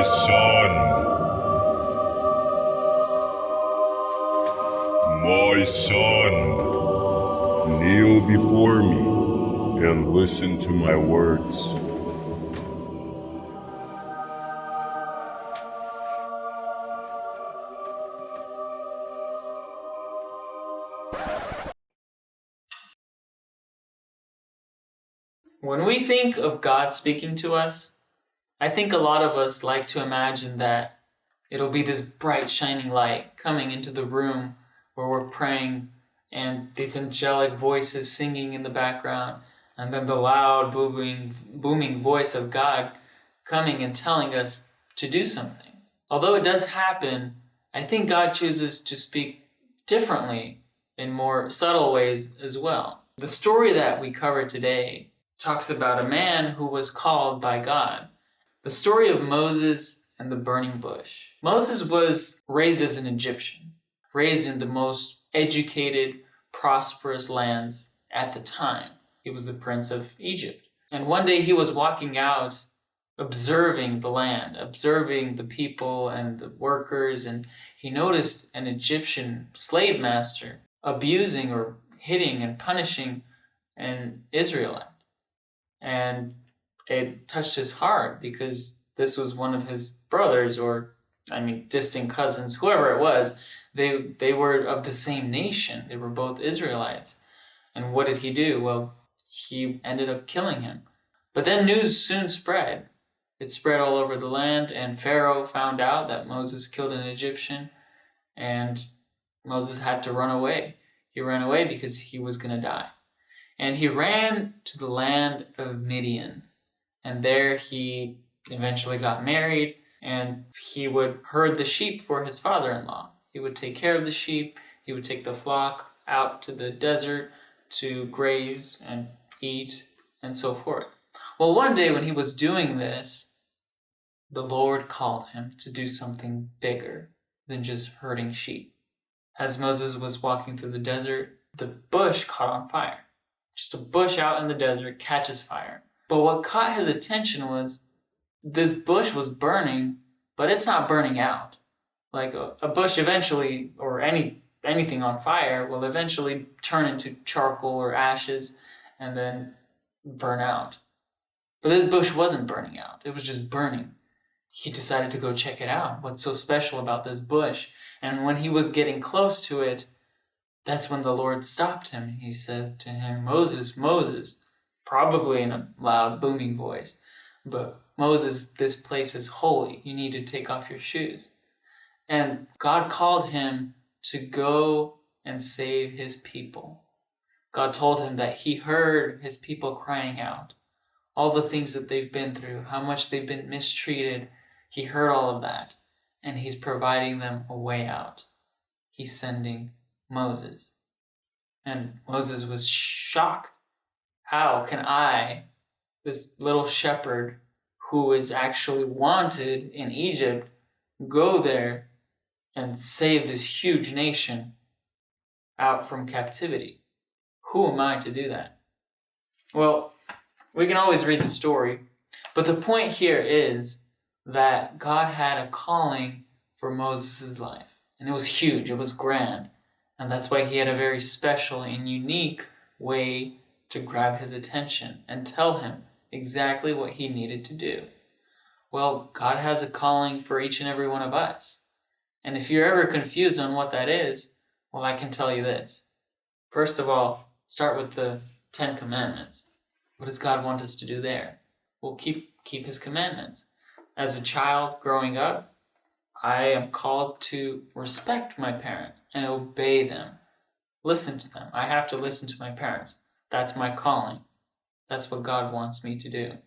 My son, kneel before me and listen to my words. When we think of God speaking to us, I think a lot of us like to imagine that it'll be this bright shining light coming into the room where we're praying and these angelic voices singing in the background, and then the loud booming voice of God coming and telling us to do something. Although it does happen, I think God chooses to speak differently in more subtle ways as well. The story that we cover today talks about a man who was called by God. The story of Moses and the burning bush. Moses was raised as an Egyptian, raised in the most educated, prosperous lands at the time. He was the prince of Egypt. And one day he was walking out, observing the land, observing the people and the workers, and he noticed an Egyptian slave master abusing or hitting and punishing an Israelite. And it touched his heart because this was one of his brothers, or distant cousins, whoever it was. They were of the same nation. They were both Israelites. And what did he do? Well, he ended up killing him. But then news soon spread. It spread all over the land, and Pharaoh found out that Moses killed an Egyptian, and Moses had to run away. He ran away because he was going to die. And he ran to the land of Midian. And there he eventually got married, and he would herd the sheep for his father-in-law. He would take care of the sheep. He would take the flock out to the desert to graze and eat and so forth. Well, one day when he was doing this, the Lord called him to do something bigger than just herding sheep. As Moses was walking through the desert, the bush caught on fire. Just a bush out in the desert catches fire. But what caught his attention was this bush was burning, but it's not burning out. Like a bush eventually, or anything on fire, will eventually turn into charcoal or ashes and then burn out. But this bush wasn't burning out. It was just burning. He decided to go check it out. What's so special about this bush? And when he was getting close to it, that's when the Lord stopped him. He said to him, "Moses, Moses," probably in a loud, booming voice. "But Moses, this place is holy. You need to take off your shoes." And God called him to go and save his people. God told him that he heard his people crying out, all the things that they've been through, how much they've been mistreated. He heard all of that, and he's providing them a way out. He's sending Moses. And Moses was shocked. How can I, this little shepherd who is actually wanted in Egypt, go there and save this huge nation out from captivity? Who am I to do that? Well, we can always read the story, but the point here is that God had a calling for Moses' life, and it was huge, it was grand, and that's why he had a very special and unique way to grab his attention and tell him exactly what he needed to do. Well, God has a calling for each and every one of us. And if you're ever confused on what that is, well, I can tell you this. First of all, start with the 10 Commandments. What does God want us to do there? Well, keep his commandments. As a child growing up, I am called to respect my parents and obey them. Listen to them. I have to listen to my parents. That's my calling. That's what God wants me to do.